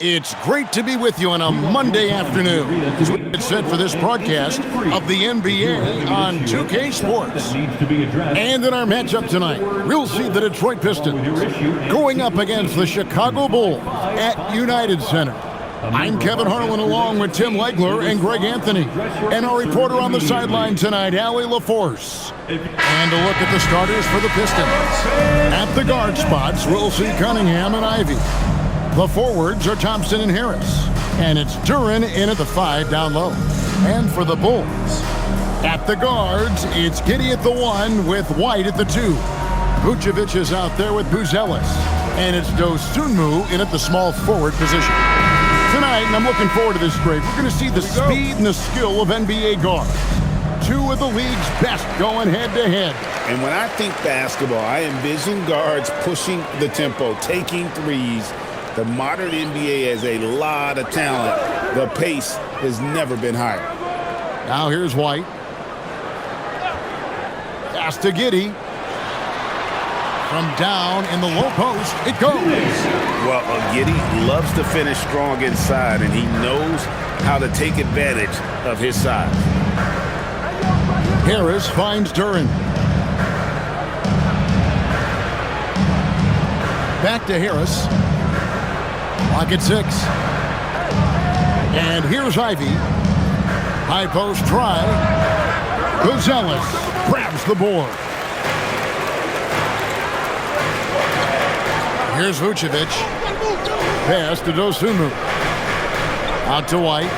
It's great to be with you on a Monday afternoon. It's set for this broadcast of the NBA on 2K Sports. And in our matchup tonight, we'll see the Detroit Pistons going up against the Chicago Bulls at United Center. I'm Kevin Harlan along with Tim Legler and Greg Anthony. And our reporter on the sideline tonight, Allie LaForce. And a look at the starters for the Pistons. At the guard spots, we'll see Cunningham and Ivy. The forwards are Thompson and Harris. And it's Duren in at the 5 down low. And for the Bulls, at the guards, it's Giddey at the 1 with White at the 2. Vucevic is out there with Buzelis. And it's Dosunmu in at the small forward position. Tonight, and I'm looking forward to this break, we're going to see the speed and the skill of NBA guards. Two of the league's best going head-to-head. And when I think basketball, I envision guards pushing the tempo, taking threes. The modern NBA has a lot of talent. The pace has never been higher. Now here's White. Pass to Giddey. From down in the low post, it goes. Well, Giddey loves to finish strong inside, and he knows how to take advantage of his size. Harris finds Duren. Back to Harris. Clock at 6. And here's Ivy. High post try. Buzelis grabs the board. Here's Vucevic. Pass to Dosunmu. Out to White.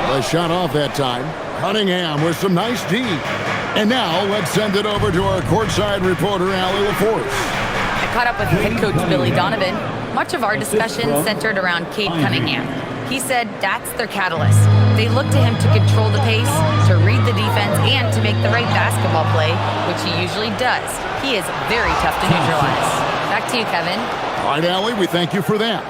The shot off that time. Cunningham with some nice D. And now let's send it over to our courtside reporter, Allie LaForce. I caught up with head coach Billy Donovan. Much of our discussion centered around Cade Cunningham. He said that's their catalyst. They look to him to control the pace, to read the defense, and to make the right basketball play, which he usually does. He is very tough to neutralize. Back to you, Kevin. All right, Allie, we thank you for that.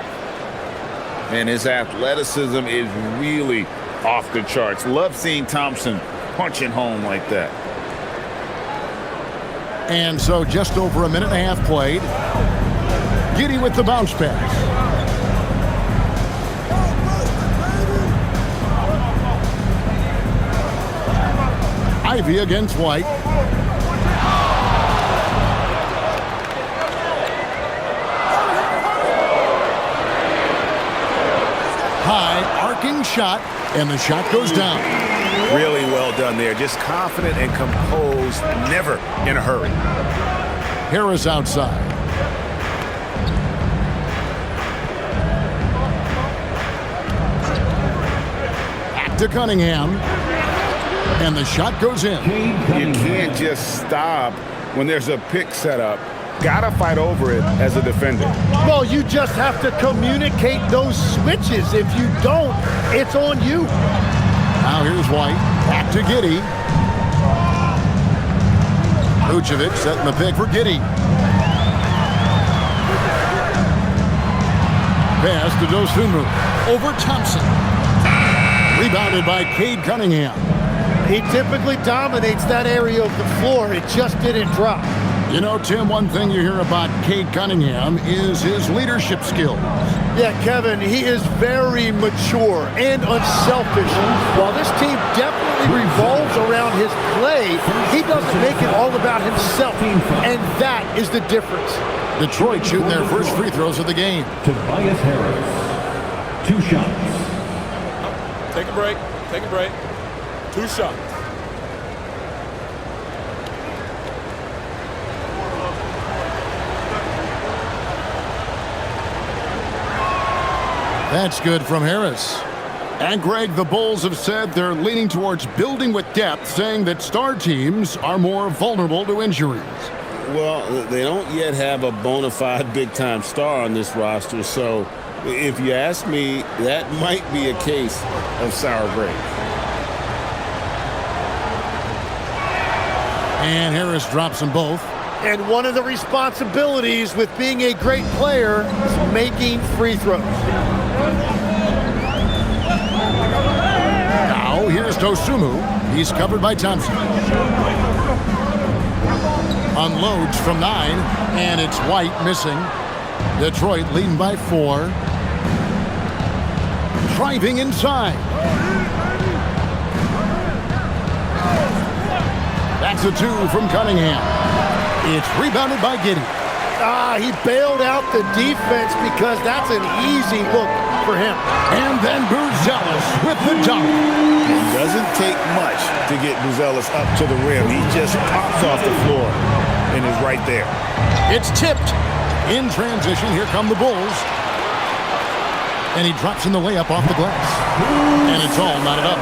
And his athleticism is really off the charts. Love seeing Thompson punching home like that. And so just over a minute and a half played. Giddey with the bounce pass. Ivy against White. High arcing shot, and the shot goes down. Really well done there. Just confident and composed, never in a hurry. Harris outside. Back to Cunningham. And the shot goes in. You can't just stop when there's a pick set up. Gotta fight over it as a defender. Well, you just have to communicate those switches. If you don't, it's on you. Now here's White. Back to Giddey. Vucevic setting the pick for Giddey. Pass to Dosunmu. Over Thompson. Rebounded by Cade Cunningham. He typically dominates that area of the floor. It just didn't drop. You know, Tim, one thing you hear about Cade Cunningham is his leadership skills. Yeah, Kevin, he is very mature and unselfish. While this team definitely revolves around his play, he doesn't make it all about himself, and that is the difference. Detroit shooting their first free throws of the game. Tobias Harris, 2 shots. Take a break. Take a break. 2 shots. That's good from Harris. And Greg, the Bulls have said they're leaning towards building with depth, saying that star teams are more vulnerable to injuries. Well, they don't yet have a bona fide big-time star on this roster, so if you ask me, that might be a case of sour grapes. And Harris drops them both. And one of the responsibilities with being a great player is making free throws. here's Dosunmu. He's covered by Thompson. Unloads from 9, and it's White missing. Detroit leading by 4. Driving inside. That's a 2 from Cunningham. It's rebounded by Giddey. He bailed out the defense because that's an easy look for him. And then Buzelis with the dunk. It doesn't take much to get Buzelis up to the rim. He just pops off the floor and is right there. It's tipped. In transition, here come the Bulls. And he drops in the layup off the glass. And it's all knotted up.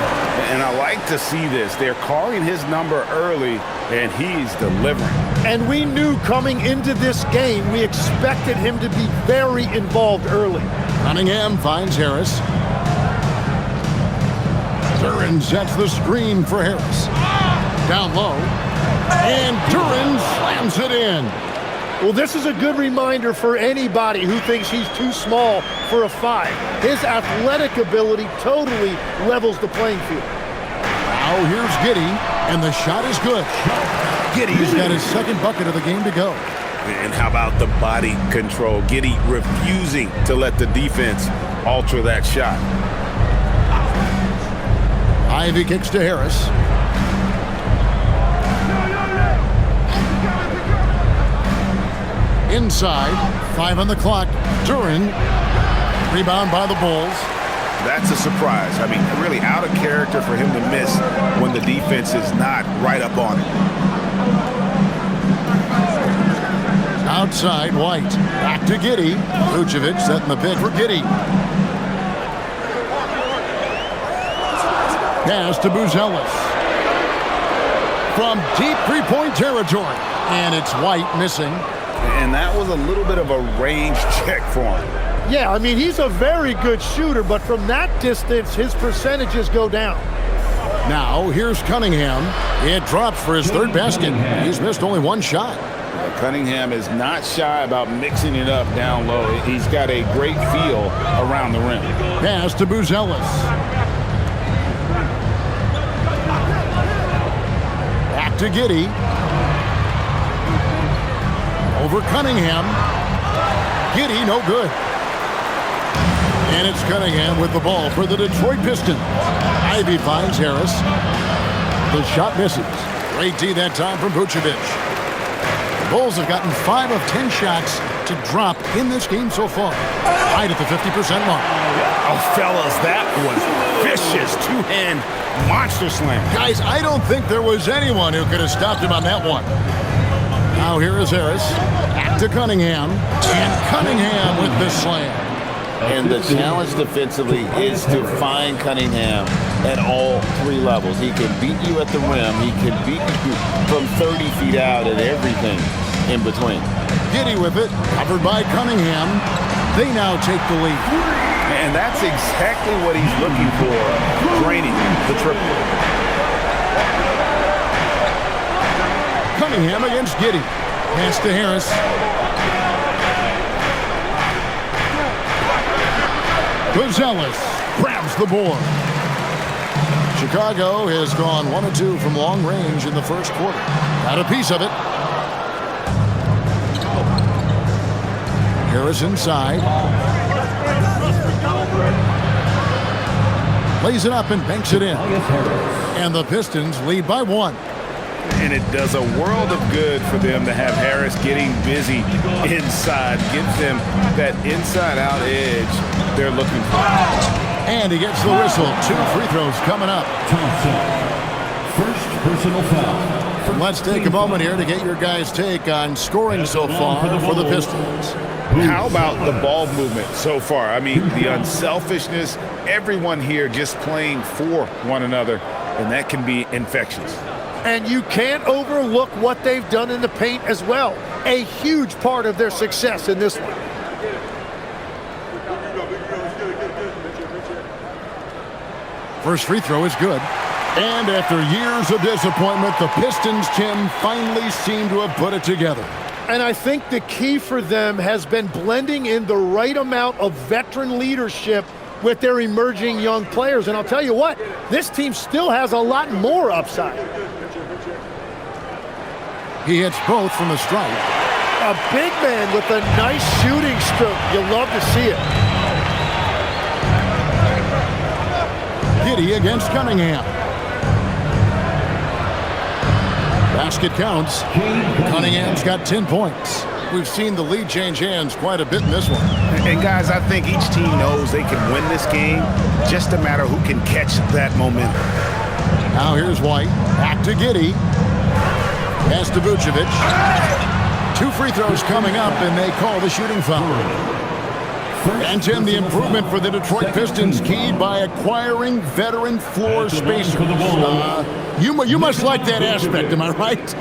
And I like to see this. They're calling his number early, and he's delivering. And we knew coming into this game, we expected him to be very involved early. Cunningham finds Harris. Duran sets the screen for Harris. Down low. And Duran slams it in. Well, this is a good reminder for anybody who thinks he's too small for a 5. His athletic ability totally levels the playing field. Now here's Giddey, and the shot is good. Giddey's got his second bucket of the game to go. And how about the body control? Giddey refusing to let the defense alter that shot. Ivy kicks to Harris. Inside, 5 on the clock. Duran, rebound by the Bulls. That's a surprise. I mean, really out of character for him to miss when the defense is not right up on him. Outside, White. Back to Giddey. Vucevic setting the pick for Giddey. Pass to Buzelis. From deep three-point territory. And it's White missing. And that was a little bit of a range check for him. Yeah, I mean, he's a very good shooter, but from that distance, his percentages go down. Now, here's Cunningham. It drops for his third basket. He's missed only 1 shot. Cunningham is not shy about mixing it up down low. He's got a great feel around the rim. Pass to Buzelis. Back to Giddey. Over Cunningham. Giddey, no good. And it's Cunningham with the ball for the Detroit Pistons. Ivy finds Harris. The shot misses. Great D that time from Vucevic. The Bulls have gotten 5 of 10 shots to drop in this game so far. Right at the 50% mark. Oh, fellas, that was vicious. 2-hand monster slam. Guys, I don't think there was anyone who could have stopped him on that one. Now here is Harris. Back to Cunningham. And Cunningham with the slam. And the challenge defensively is to find Cunningham at all 3 levels. He can beat you at the rim. He can beat you from 30 feet out and everything in between. Giddey with it, covered by Cunningham. They now take the lead. And that's exactly what he's looking for, draining the triple. Cunningham against Giddey. Pass to Harris. Buzelis grabs the board. Chicago has gone 1 of 2 from long range in the first quarter. Got a piece of it. Harris inside. Lays it up and banks it in. And the Pistons lead by 1. And it does a world of good for them to have Harris getting busy inside. Gives them that inside-out edge they're looking for. And he gets the whistle. 2 free throws coming up. Thompson. First personal foul. Let's take a moment here to get your guys' take on scoring so far for the Pistons. How about the ball movement so far? I mean, the unselfishness, everyone here just playing for one another, and that can be infectious. And you can't overlook what they've done in the paint as well. A huge part of their success in this one. First free throw is good. And after years of disappointment, the Pistons, Tim, finally seem to have put it together. And I think the key for them has been blending in the right amount of veteran leadership with their emerging young players. And I'll tell you what, this team still has a lot more upside. He hits both from the stripe. A big man with a nice shooting stroke. You'll love to see it. Giddey against Cunningham. Basket counts. Cunningham's got 10 points. We've seen the lead change hands quite a bit in this one. And guys, I think each team knows they can win this game. Just a matter who can catch that momentum. Now here's White. Back to Giddey. Pass to Vucevic. 2 free throws coming up, and they call the shooting foul. And Tim, the improvement for the Detroit Pistons keyed by acquiring veteran floor spacers. You must like that aspect, am I right?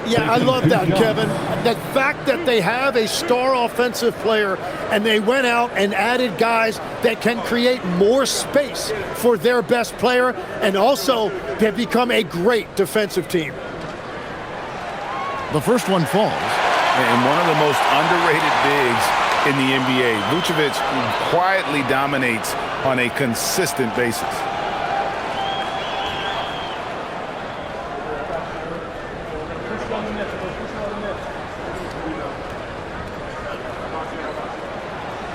Yeah, I love that, Kevin. The fact that they have a star offensive player and they went out and added guys that can create more space for their best player, and also have become a great defensive team. The first one falls. And one of the most underrated bigs in the NBA. Vucevic quietly dominates on a consistent basis.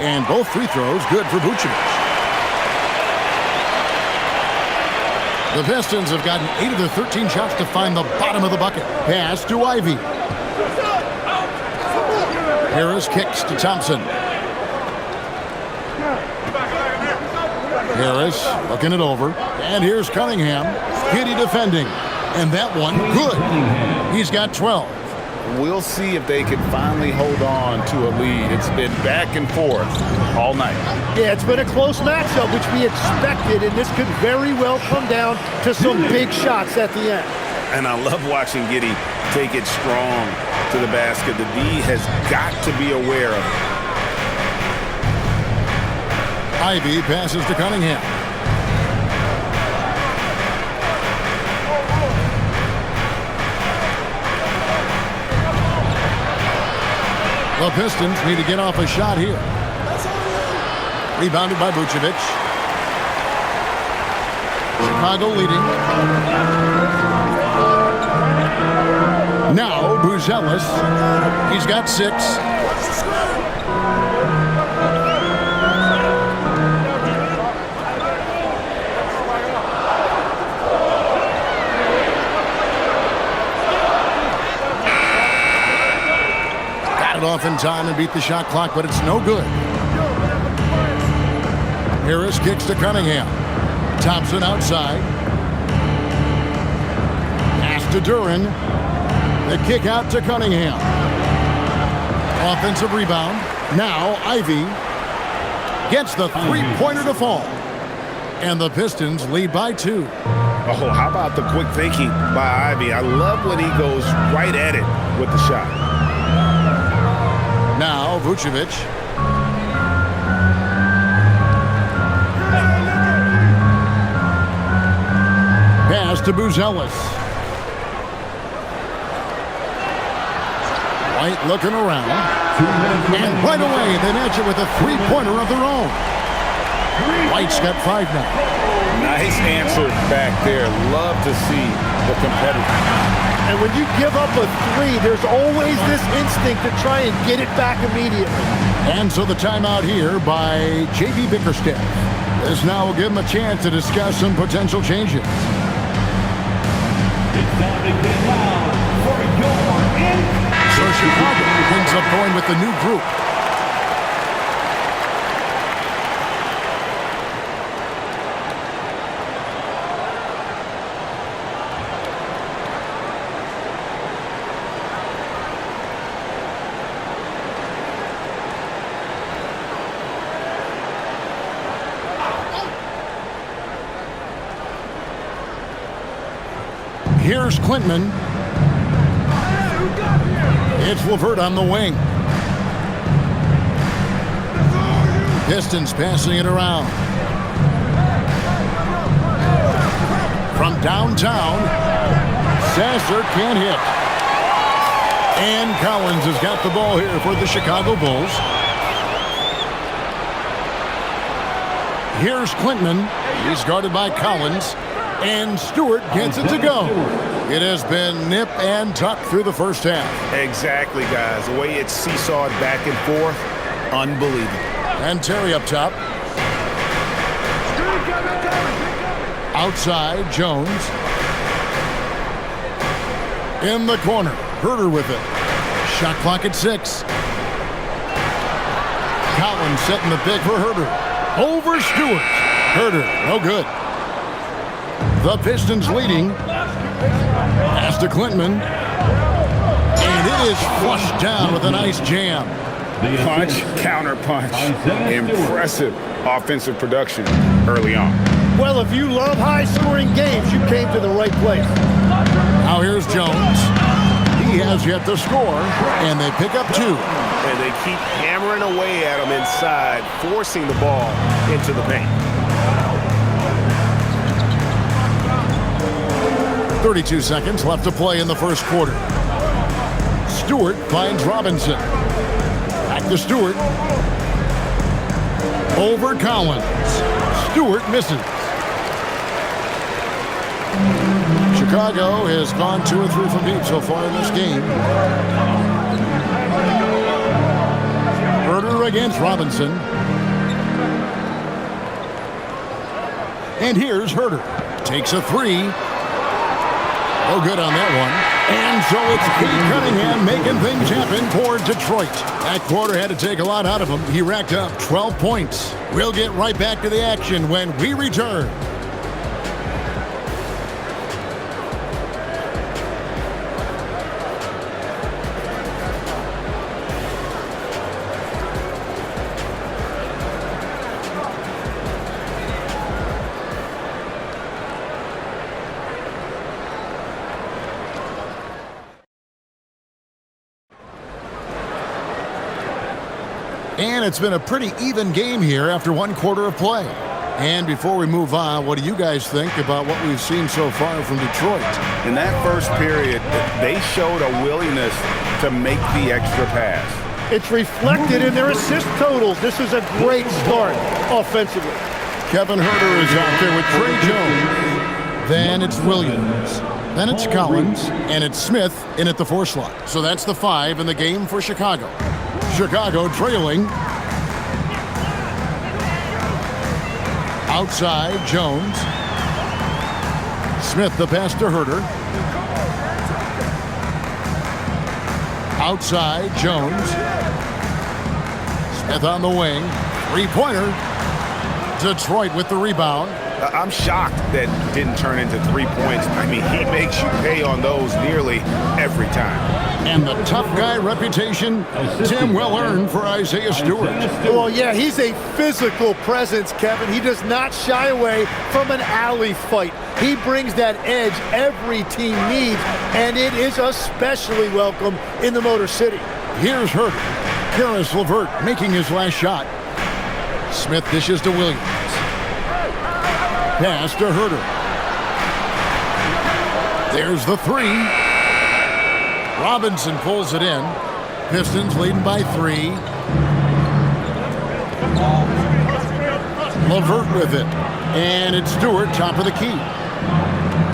And both free throws good for Vucevic. The Pistons have gotten 8 of their 13 shots to find the bottom of the bucket. Pass to Ivy. Harris kicks to Thompson. Harris looking it over. And here's Cunningham. Giddey defending. And that one, good. He's got 12. We'll see if they can finally hold on to a lead. It's been back and forth all night. Yeah, it's been a close matchup, which we expected, and this could very well come down to some big shots at the end. And I love watching Giddey take it strong to the basket. The D has got to be aware of it. Ivy passes to Cunningham. The Pistons need to get off a shot here. Rebounded by Vucevic. Chicago leading. Now Buzelis. He's got 6. Got it off in time and beat the shot clock, but it's no good. Harris kicks to Cunningham. Thompson outside. Pass to Duren. The kick out to Cunningham. Offensive rebound. Now Ivy gets the three-pointer to fall. And the Pistons lead by 2. Oh, how about the quick thinking by Ivy? I love when he goes right at it with the shot. Now Vucevic. Pass to Buzelis. White looking around. And right away, they match it with a three-pointer of their own. White's got 5 now. Nice answer back there. Love to see the competitor. And when you give up a 3, there's always this instinct to try and get it back immediately. And so the timeout here by J.B. Bickerstaff. This now will give him a chance to discuss some potential changes. So Chicago ends up going with the new group. Here's Quintman. It's LeVert on the wing. Pistons passing it around. From downtown, Sasser can't hit. And Collins has got the ball here for the Chicago Bulls. Here's Clinton. He's guarded by Collins. And Stewart gets it to go. It has been nip and tuck through the first half. Exactly, guys. The way it's seesawed back and forth, unbelievable. And Terry up top. Outside, Jones. In the corner, Herter with it. Shot clock at 6. Collins setting the pick for Herter. Over Stewart. Herter, no good. The Pistons leading. Pass to Clinton. And it is flushed down with a nice jam. Punch, counter punch. Impressive offensive production early on. Well, if you love high-scoring games, you came to the right place. Now here's Jones. He has yet to score, and they pick up 2. And they keep hammering away at him inside, forcing the ball into the paint. 32 seconds left to play in the first quarter. Stewart finds Robinson. Back to Stewart. Over Collins. Stewart misses. Chicago has gone 2 or 3 from deep so far in this game. Herter against Robinson. And here's Herter. Takes a 3. No good on that one. And so it's Cade Cunningham making things happen for Detroit. That quarter had to take a lot out of him. He racked up 12 points. We'll get right back to the action when we return. And it's been a pretty even game here after 1 quarter of play. And before we move on, what do you guys think about what we've seen so far from Detroit? In that first period, they showed a willingness to make the extra pass. It's reflected in their assist totals. This is a great start offensively. Kevin Herter is out there with Trey Jones. Then it's Williams. Then it's Collins. And it's Smith in at the 4 slot. So that's the 5 in the game for Chicago. Chicago trailing. Outside, Jones. Smith the pass to Herter. Outside, Jones. Smith on the wing. 3-pointer. Detroit with the rebound. I'm shocked that didn't turn into 3 points. I mean, he makes you pay on those nearly every time. And the tough guy reputation, Tim, well earned for Isaiah Stewart. Well, yeah, he's a physical presence, Kevin. He does not shy away from an alley fight. He brings that edge every team needs, and it is especially welcome in the Motor City. Here's Herter. Karis LeVert making his last shot. Smith dishes to Williams. Pass to Herter. There's the 3. Robinson pulls it in. Pistons leading by 3. LeVert with it. And it's Stewart, top of the key.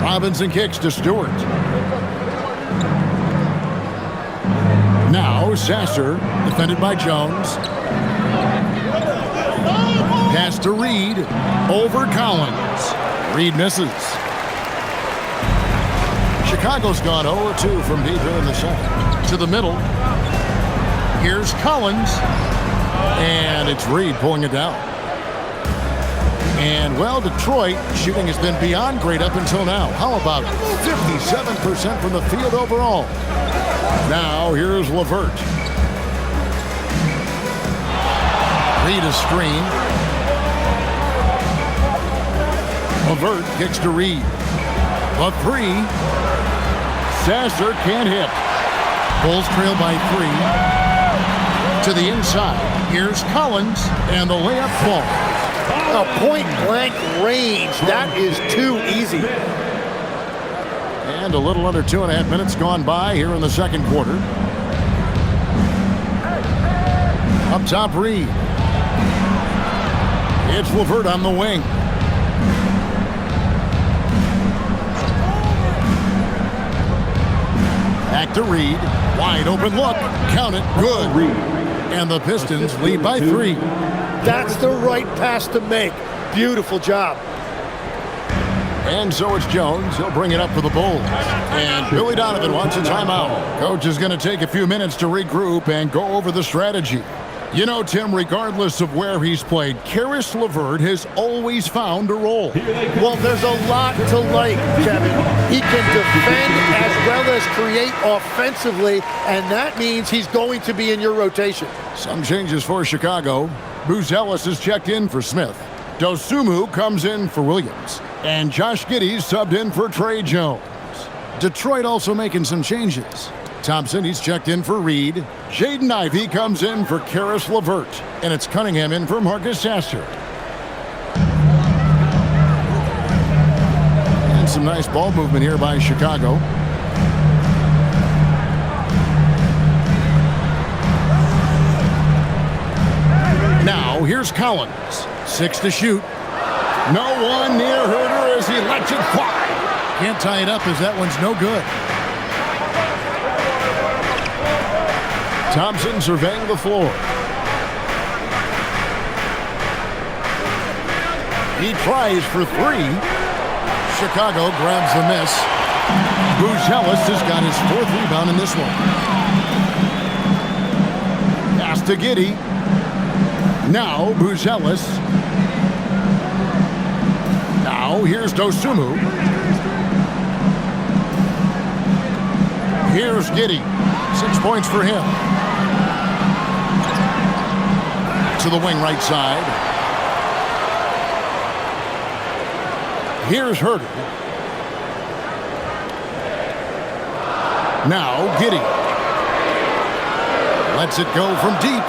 Robinson kicks to Stewart. Now Sasser, defended by Jones. Pass to Reed. Over Collins. Reed misses. Chicago's gone 0-2 from deep here in the second. To the middle. Here's Collins. And it's Reed pulling it down. And, well, Detroit shooting has been beyond great up until now. How about 57% from the field overall? Now, here's LeVert. Reed is screened. LeVert kicks to Reed. A 3. Sasser can't hit. Bulls trail by 3. To the inside. Here's Collins, and the layup falls. A point-blank range. That is too easy. And a little under 2.5 minutes gone by here in the second quarter. Up top, Reed. It's LeVert on the wing. Back to Reed. Wide open look. Count it. Good. And the Pistons lead by 3. That's the right pass to make. Beautiful job. And so it's Jones. He'll bring it up for the Bulls. And Billy Donovan wants a timeout. Coach is going to take a few minutes to regroup and go over the strategy. You know, Tim, regardless of where he's played, Caris LeVert has always found a role. Well, there's a lot to like, Kevin. He can defend as well as create offensively, and that means he's going to be in your rotation. Some changes for Chicago. Booz Ellis is checked in for Smith. Dosunmu comes in for Williams. And Josh Giddey's subbed in for Trey Jones. Detroit also making some changes. Thompson, he's checked in for Reed. Jaden Ivey comes in for Caris LeVert. And it's Cunningham in for Marcus Sasser. And some nice ball movement here by Chicago. Now, here's Collins. 6 to shoot. No one near Herter as he lets it fly. Can't tie it up as that one's no good. Thompson surveying the floor. He tries for 3. Chicago grabs the miss. Booz Ellis has got his 4th rebound in this one. Pass to Giddey. Now Booz Ellis. Now here's Dosunmu. Here's Giddey. 6 points for him. To the wing right side. Here's Herter. Now Giddey. Lets it go from deep.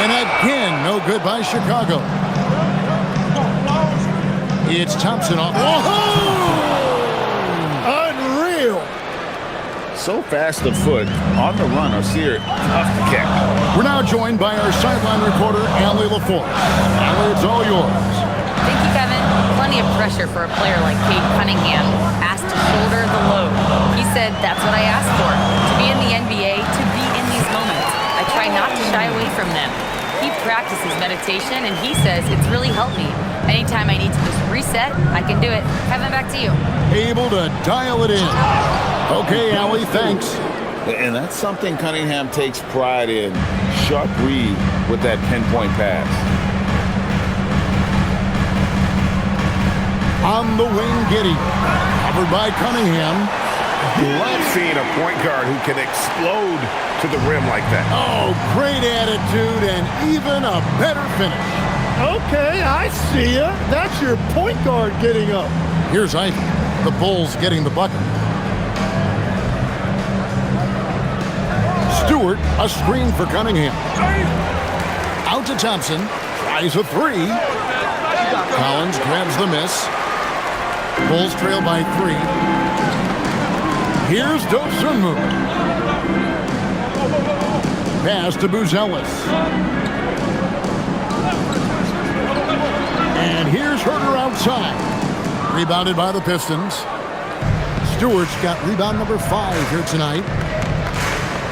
And again, no good by Chicago. It's Thompson off. Unreal. So fast of foot on the run. I see her tough to kick. We're now joined by our sideline reporter, Allie LaForce. Allie, it's all yours. Thank you, Kevin. Plenty of pressure for a player like Cade Cunningham, asked to shoulder the load. He said, that's what I asked for, to be in the NBA, to be in these moments. I try not to shy away from them. He practices meditation, and he says it's really helped me. Anytime I need to just reset, I can do it. Kevin, back to you. Able to dial it in. Okay, Allie, thanks. And that's something Cunningham takes pride in. Sharp read with that pinpoint pass. On the wing, Giddey. Covered by Cunningham. Love seeing a point guard who can explode to the rim like that. Oh, great attitude and even a better finish. Okay, I see ya. That's your point guard getting up. Here's Ivey. The Bulls getting the bucket. Stewart, a screen for Cunningham. Out to Thompson. Tries a 3. Collins grabs the miss. Bulls trail by 3. Here's Dosunmu. Pass to Booz Ellis. And here's Herter outside. Rebounded by the Pistons. Stewart's got rebound number 5 here tonight.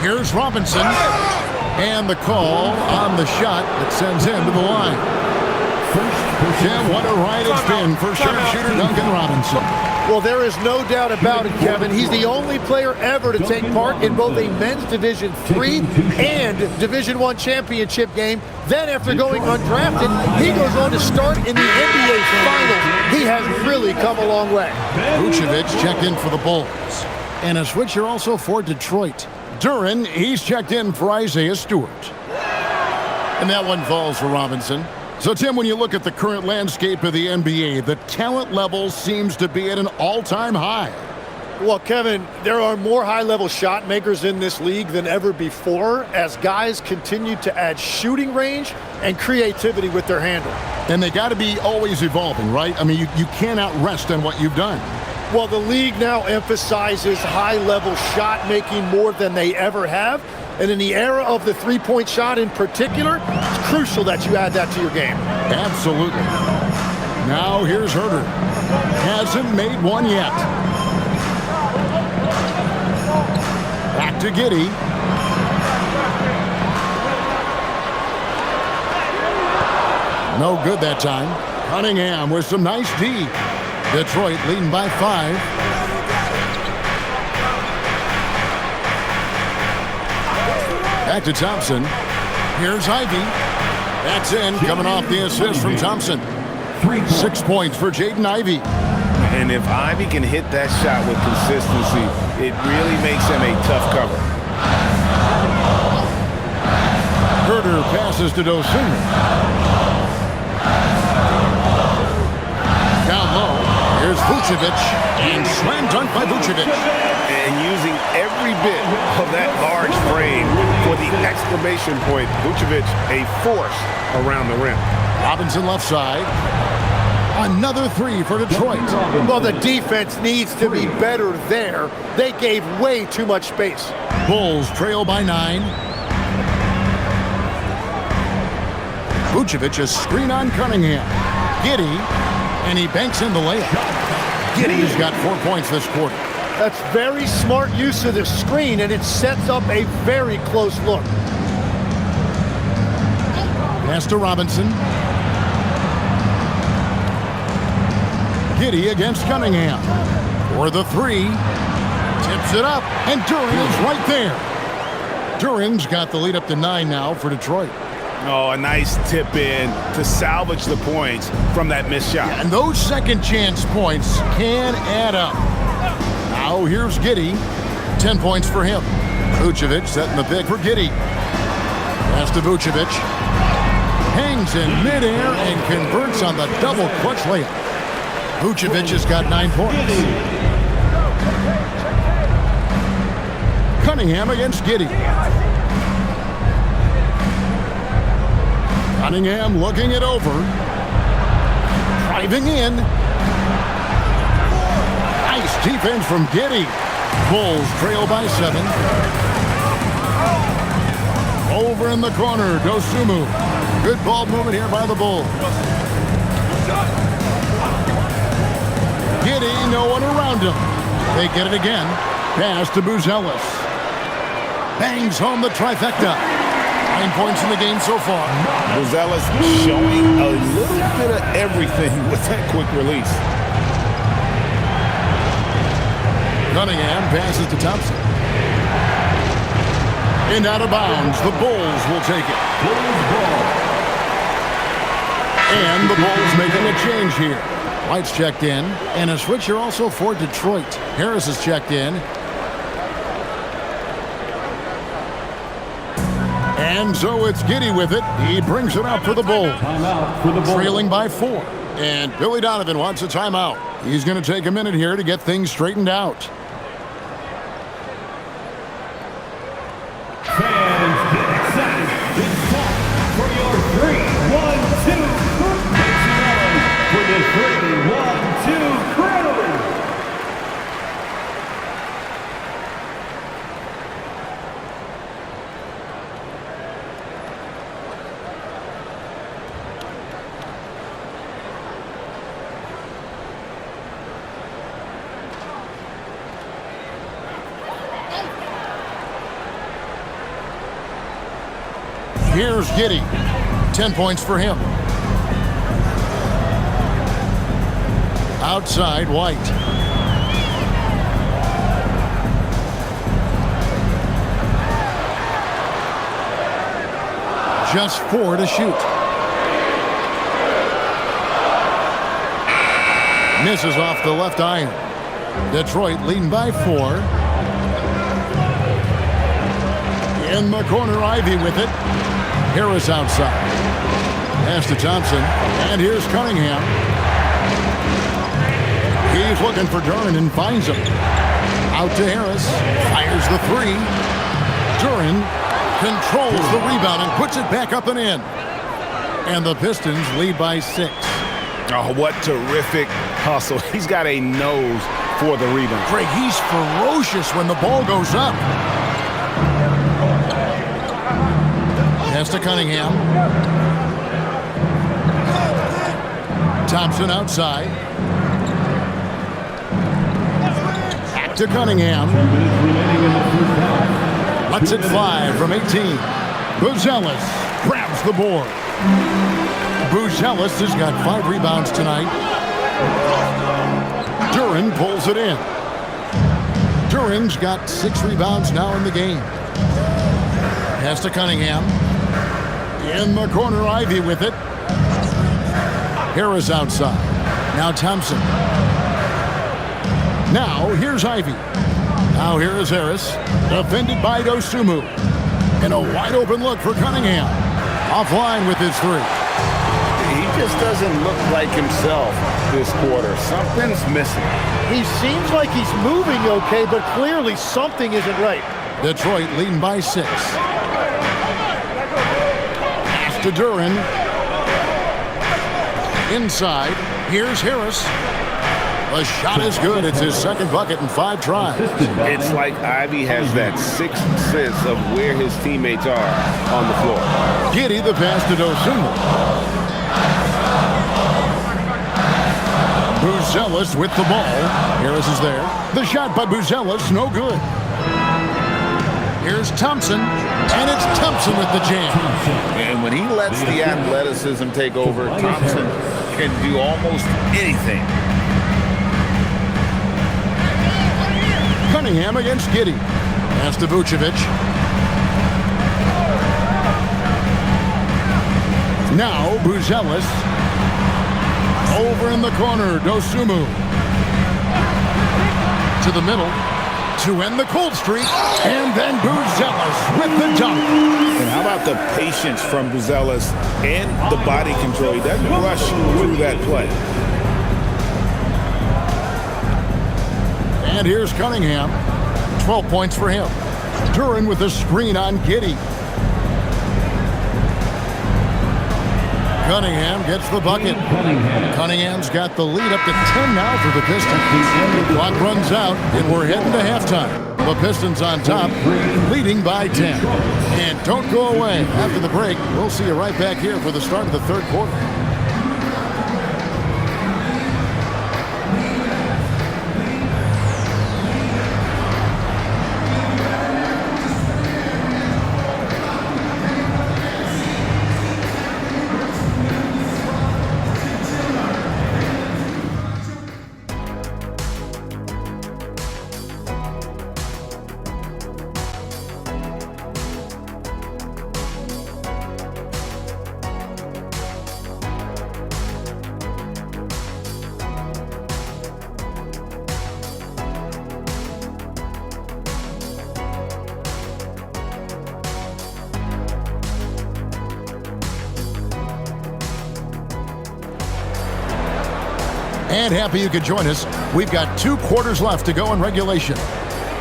Here's Robinson. And the call on the shot that sends him to the line. Jim, what a ride it's been for sharpshooter Duncan Robinson. Well, there is no doubt about it, Kevin. He's the only player ever to take part in both a men's Division III and Division I championship game. Then, after going undrafted, he goes on to start in the NBA Finals. He has really come a long way. Vucevic checked in for the Bulls. And a switcher also for Detroit. Duran, he's checked in for Isaiah Stewart. And that one falls for Robinson. So, Tim, when you look at the current landscape of the NBA, the talent level seems to be at an all-time high. Well, Kevin, there are more high-level shot makers in this league than ever before as guys continue to add shooting range and creativity with their handle. And they got to be always evolving, right? I mean, you cannot rest on what you've done. Well, the league now emphasizes high-level shot making more than they ever have. And in the era of the three-point shot in particular, it's crucial that you add that to your game. Absolutely. Now here's Herter. Hasn't made one yet. Back to Giddey. No good that time. Cunningham with some nice D. Detroit leading by 5. Back to Thompson. Here's Ivy. That's in, coming off the assist from Thompson. 6 points for Jaden Ivey. And if Ivy can hit that shot with consistency, it really makes him a tough cover. Herter passes to Dosunmu. Down low, here's Vucevic, and slam dunk by Vucevic. And using every bit of that large frame for the exclamation point, Vucevic a force around the rim. Robinson left side. Another 3 for Detroit. Well, the defense needs to be better there. They gave way too much space. Bulls trail by 9. Vucevic, a screen on Cunningham. Giddey, and he banks in the layup. Giddey's got 4 points this quarter. That's very smart use of the screen, and it sets up a very close look. Pass to Robinson. Giddey against Cunningham. For the 3. Tips it up, and Duren is right there. Duren's got the lead up to 9 now for Detroit. Oh, a nice tip in to salvage the points from that missed shot. And those second chance points can add up. Now here's Giddey. 10 points for him. Vucevic setting the pick for Giddey. Pass to Vucevic. Hangs in midair and converts on the double clutch layup. Vucevic has got 9 points. Cunningham against Giddey. Cunningham looking it over. Driving in. Nice defense from Giddey. Bulls trail by 7. Over in the corner, Dosunmu. Good ball movement here by the Bulls. Giddey, no one around him. They get it again. Pass to Buzelis. Bangs home the trifecta. 9 points in the game so far. Buzelis showing a little bit of everything with that quick release. Cunningham passes to Thompson. And out of bounds, the Bulls will take it. And the Bulls making a change here. White's checked in, and a switch here also for Detroit. Harris is checked in. And so it's Giddey with it. He brings it up for the Bulls. Trailing by 4. And Billy Donovan wants a timeout. He's going to take a minute here to get things straightened out. Fans, get excited. It's time for your 3-1-2 group. Makes it on for the 3-1-2 crew. Here's Giddey. 10 points for him. Outside, White. Just 4 to shoot. Misses off the left iron. Detroit leading by 4. In the corner, Ivy with it. Harris outside. Pass to Thompson. And here's Cunningham. He's looking for Duren and finds him. Out to Harris. Fires the 3. Duren controls the rebound and puts it back up and in. And the Pistons lead by 6. Oh, what terrific hustle. He's got a nose for the rebound. Greg, he's ferocious when the ball goes up. Pass to Cunningham. Thompson outside. Back to Cunningham. 2 minutes remaining in the first half. Lets it fly from 18. Buzelis grabs the board. Buzelis has got 5 rebounds tonight. Duren pulls it in. Duren's got 6 rebounds now in the game. Pass to Cunningham. In the corner, Ivy with it. Harris outside. Now Thompson. Now here's Ivy. Now here is Harris. Defended by Dosunmu. And a wide open look for Cunningham. Offline with his 3. He just doesn't look like himself this quarter. Something's missing. He seems like he's moving okay, but clearly something isn't right. Detroit leading by 6. Pass to Duren. Inside. Here's Harris. The shot is good. It's his second bucket in 5 tries. It's like Ivy has that sixth sense of where his teammates are on the floor. Giddey the pass to Dosunmu. Buzelis with the ball. Harris is there. The shot by Buzelis, no good. Here's Thompson, and it's Thompson with the jam. And when he lets the athleticism take over, Thompson can do almost anything. Cunningham against Giddey. Pass to Vucevic. Now Buzelis. Over in the corner, Dosunmu. To the middle. To end the cold streak. And then Buzelis with the dunk. And how about the patience from Buzelis and the body control? He doesn't rush through that play. And here's Cunningham. 12 points for him. Duren with a screen on Giddey. Cunningham gets the bucket. Cunningham's got the lead up to 10 now for the Pistons. The clock runs out, and we're heading to halftime. The Pistons on top, leading by 10. And don't go away. After the break, we'll see you right back here for the start of the third quarter. And happy you could join us. We've got 2 quarters left to go in regulation.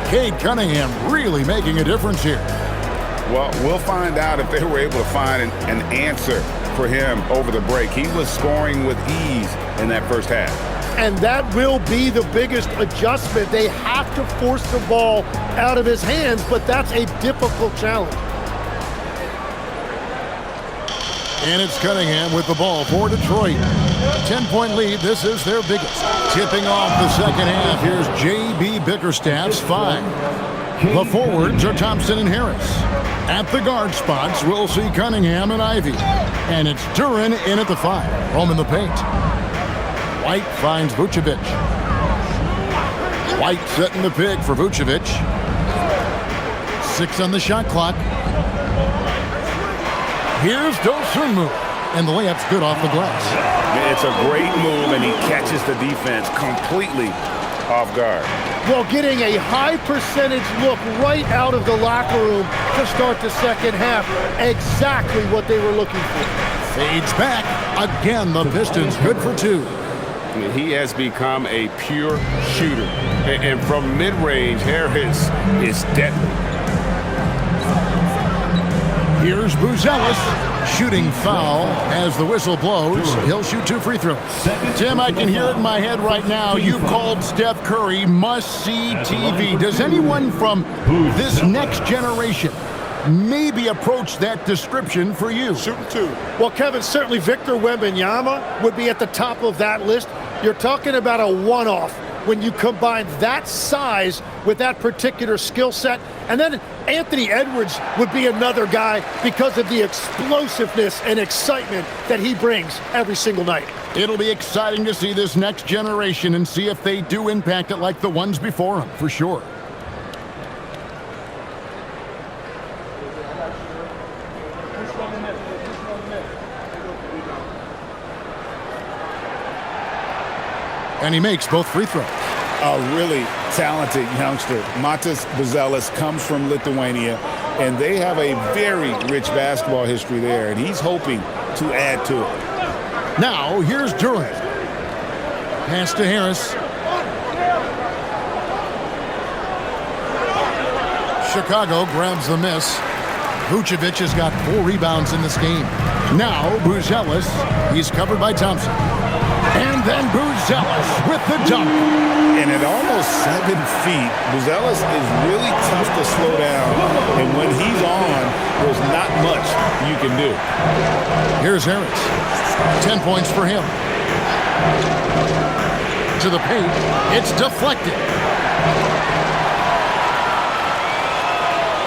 Cade Cunningham really making a difference here. Well, we'll find out if they were able to find an answer for him over the break. He was scoring with ease in that first half. And that will be the biggest adjustment. They have to force the ball out of his hands, but that's a difficult challenge. And it's Cunningham with the ball for Detroit. 10-point lead. This is their biggest. Tipping off the second half. Here's J.B. Bickerstaff's 5. The forwards are Thompson and Harris. At the guard spots, we'll see Cunningham and Ivy. And it's Duren in at the 5. Home in the paint. White finds Vucevic. White setting the pick for Vucevic. 6 on the shot clock. Here's Dosunmu. And the layup's good off the glass. It's a great move, and he catches the defense completely off guard. Well, getting a high percentage look right out of the locker room to start the second half. Exactly what they were looking for. Fades back. Again, the Pistons good for 2. He has become a pure shooter. And from mid-range, Harris is deadly. Here's Buzelis. Shooting foul as the whistle blows. He'll shoot 2 free throws. Tim, I can hear it in my head right now. You called Steph Curry must-see TV. Does anyone from this next generation maybe approach that description for you? Shooting 2. Well, Kevin, certainly Victor Wembanyama would be at the top of that list. You're talking about a one-off when you combine that size with that particular skill set. And then Anthony Edwards would be another guy because of the explosiveness and excitement that he brings every single night. It'll be exciting to see this next generation and see if they do impact it like the ones before them, for sure. And he makes both free throws. A really talented youngster. Matas Buzelis comes from Lithuania, and they have a very rich basketball history there, and he's hoping to add to it. Now, here's Durant. Pass to Harris. Chicago grabs the miss. Vucevic has got 4 rebounds in this game. Now, Buzelis. He's covered by Thompson. And then Buzelis with the dunk. And at almost 7 feet, Buzelis is really tough to slow down. And when he's on, there's not much you can do. Here's Harris. 10 points for him. To the paint. It's deflected.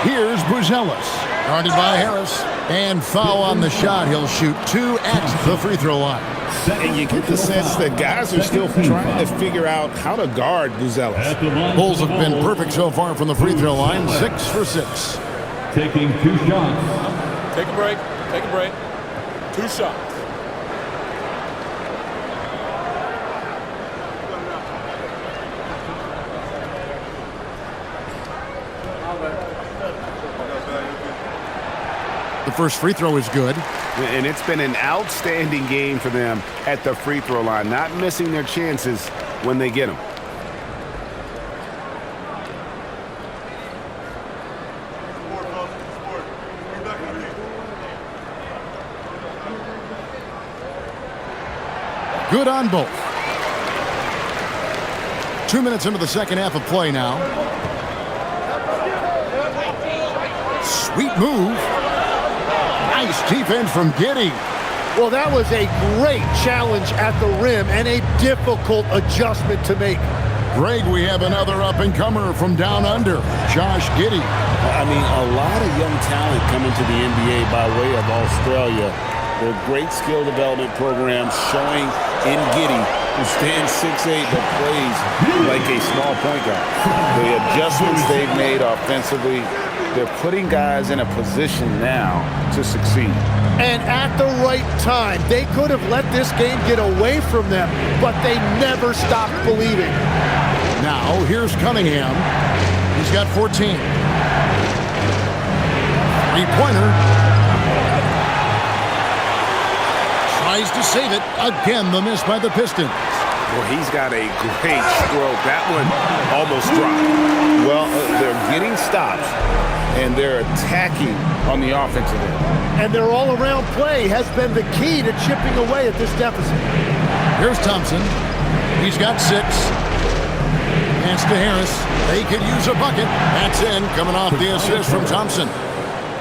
Here's Buzelis. Guarded by Harris. And foul on the shot. He'll shoot 2 at the free throw line. And you get the sense that guys are still trying to figure out how to guard Buzelis. Bulls have been perfect so far from the free throw line. 6 for 6. Taking 2 shots. Take a break. Take a break. 2 shots. The first free throw is good. And it's been an outstanding game for them at the free throw line, not missing their chances when they get them. Good on both. 2 minutes into the second half of play now. Sweet move. Nice defense from Giddey. Well, that was a great challenge at the rim and a difficult adjustment to make. Greg, we have another up-and-comer from down under, Josh Giddey. I mean, a lot of young talent coming to the NBA by way of Australia. Their great skill development programs showing in Giddey, who stands 6'8", but plays like a small point guard. The adjustments they've made offensively, they're putting guys in a position now to succeed. And at the right time, they could have let this game get away from them, but they never stopped believing. Now, here's Cunningham. He's got 14. Three-pointer. Tries to save it. Again, the miss by the Pistons. Well, he's got a great stroke. That one almost dropped. Well, they're getting stops, and they're attacking on the offensive end. And their all-around play has been the key to chipping away at this deficit. Here's Thompson. He's got 6. Pass to Harris. They could use a bucket. That's in, coming off the assist from Thompson.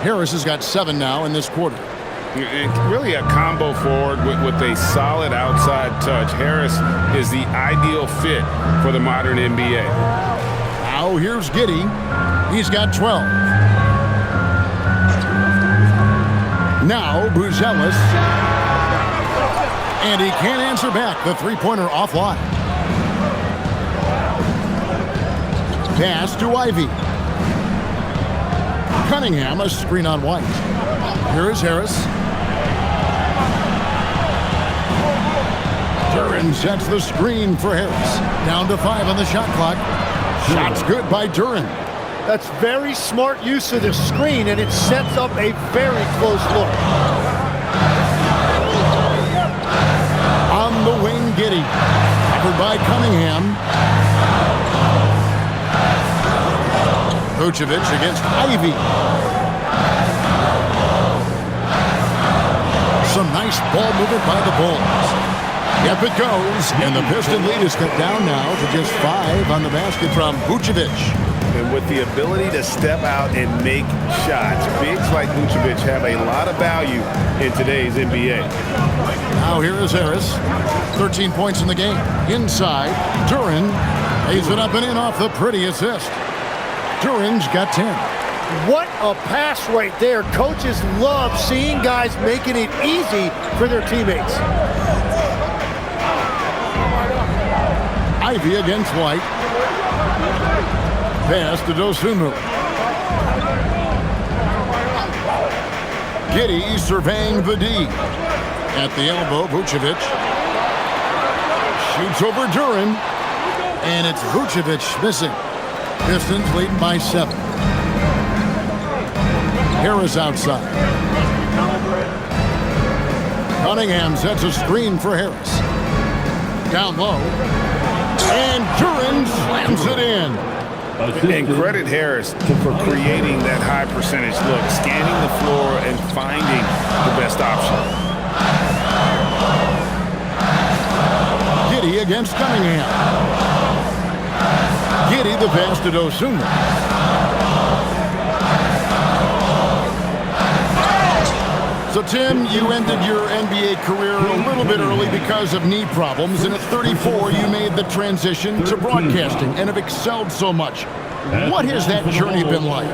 Harris has got 7 now in this quarter. Really a combo forward with a solid outside touch. Harris is the ideal fit for the modern NBA. Now here's Giddey. He's got 12. Now Buzelis. And he can't answer back. The three-pointer offline. Pass to Ivy. Cunningham, a screen on White. Here is Harris. Duran sets the screen for Harris. Down to 5 on the shot clock. Shot's good by Duran. That's very smart use of the screen, and it sets up a very close look. On the wing, Giddey. Covered by Cunningham. Vucevic against Ivy. Some nice ball movement by the Bulls. Yep, it goes, and the Piston lead is cut down now to just 5 on the basket from Vucevic. And with the ability to step out and make shots, bigs like Vucevic have a lot of value in today's NBA. Now here is Harris. 13 points in the game. Inside, Duran lays it up and in off the pretty assist. Duran's got 10. What a pass right there. Coaches love seeing guys making it easy for their teammates. Ivy against White. Pass to Dosunmu. Giddey surveying the D. At the elbow, Vucevic. Shoots over Duran. And it's Vucevic missing. Pistons leading by 7. Harris outside. Cunningham sets a screen for Harris. Down low. And Duran slams it in. And credit Harris for creating that high percentage look, scanning the floor and finding the best option. Giddey against Cunningham. Giddey the pass to Dosunmu. So, Tim, you ended your NBA career a little bit early because of knee problems, and at 34, you made the transition to broadcasting and have excelled so much. What has that journey been like?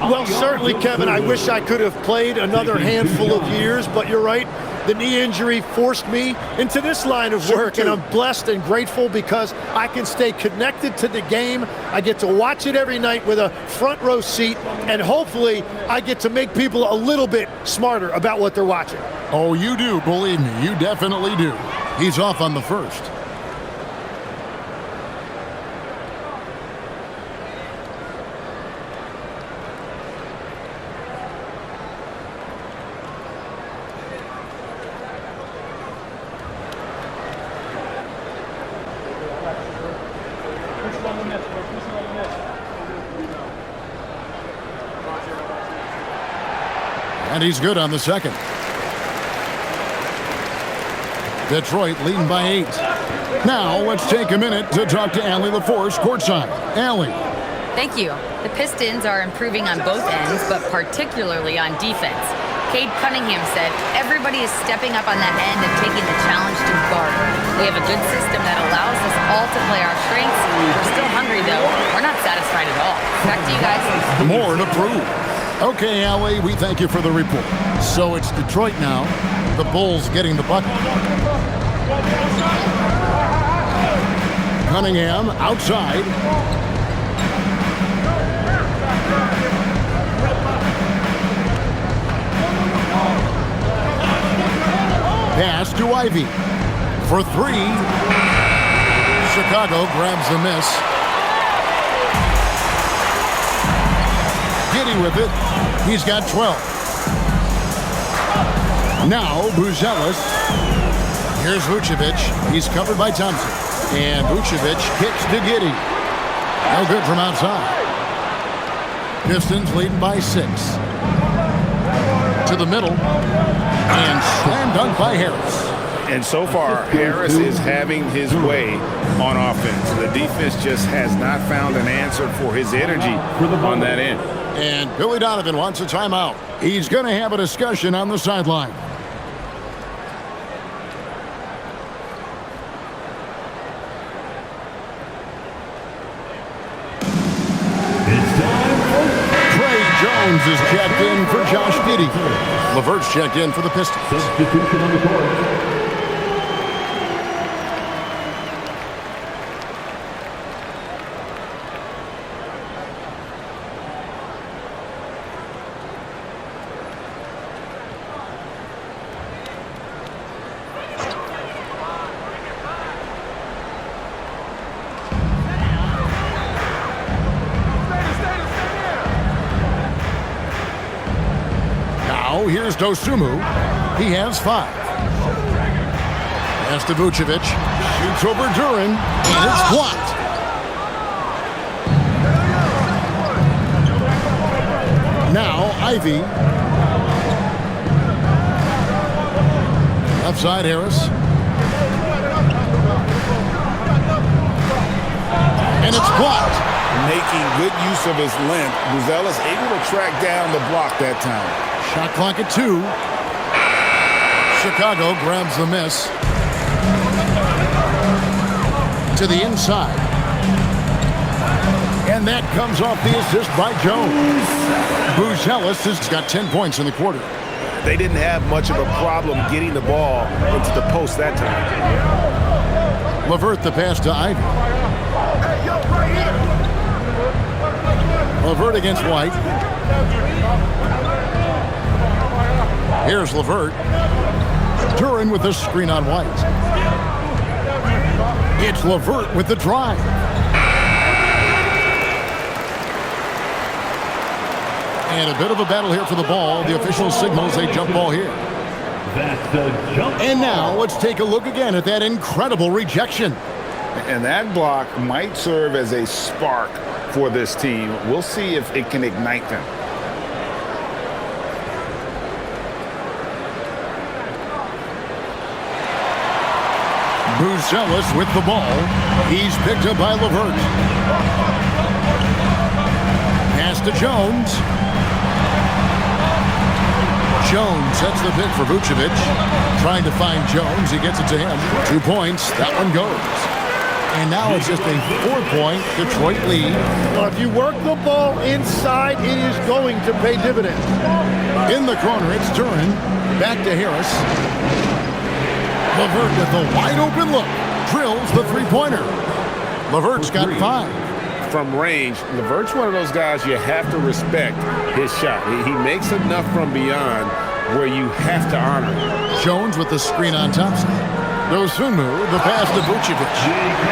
Well, certainly, Kevin, I wish I could have played another handful of years, but you're right. The knee injury forced me into this line of work, and I'm blessed and grateful because I can stay connected to the game. I get to watch it every night with a front row seat, and hopefully I get to make people a little bit smarter about what they're watching. Oh, you do, believe me, you definitely do. He's off on the first. And he's good on the second. Detroit leading by 8. Now let's take a minute to talk to Allie LaForce courtside. Allie. Thank you. The Pistons are improving on both ends, but particularly on defense. Cade Cunningham said, everybody is stepping up on that end and taking the challenge to guard. We have a good system that allows us all to play our strengths. We're still hungry, though. We're not satisfied at all. Back to you guys. More to prove. Okay, Allie, we thank you for the report. So it's Detroit now. The Bulls getting the bucket. Cunningham outside. Pass to Ivy for 3. Chicago grabs the miss. Giddey with it. He's got 12. Now Buzelis. Here's Vucevic. He's covered by Thompson. And Vucevic kicks to Giddey. No good from outside. Pistons leading by 6. To the middle. And slam dunk by Harris. And so far, Harris is having his way on offense. The defense just has not found an answer for his energy on that end. And Billy Donovan wants a timeout. He's going to have a discussion on the sideline. Trey Jones is checked in for Josh Giddey. LeVert's checked in for the Pistons. Substitution on the court. Here's Dosunmu. He has 5. Pass to Vucevic. Shoots over Duran. And it's blocked. Now Ivy. Left side Harris. And it's blocked. Making good use of his length, Buzel is able to track down the block that time. Shot clock at 2. Chicago grabs the miss. To the inside. And that comes off the assist by Jones. Buzelis has got 10 points in the quarter. They didn't have much of a problem getting the ball into the post that time. LeVert the pass to Ivy. LeVert against White. Here's LeVert. Duran with the screen on White. It's LeVert with the drive. And a bit of a battle here for the ball. The official signals a jump ball here. That's the jump. And now let's take a look again at that incredible rejection. And that block might serve as a spark for this team. We'll see if it can ignite them. Buzelis with the ball. He's picked up by LeVert. Pass to Jones. Jones sets the pick for Vucevic. Trying to find Jones. He gets it to him. 2 points. That one goes. And now it's just a 4-point Detroit lead. Well, if you work the ball inside, it is going to pay dividends. In the corner, it's Duran. Back to Harris. LeVert with the wide open look. Drills the three-pointer. LeVert's got 5. From range, LeVert's one of those guys you have to respect his shot. He makes enough from beyond where you have to honor him. Jones with the screen on Thompson. Dosunmu, the pass to Vucevic.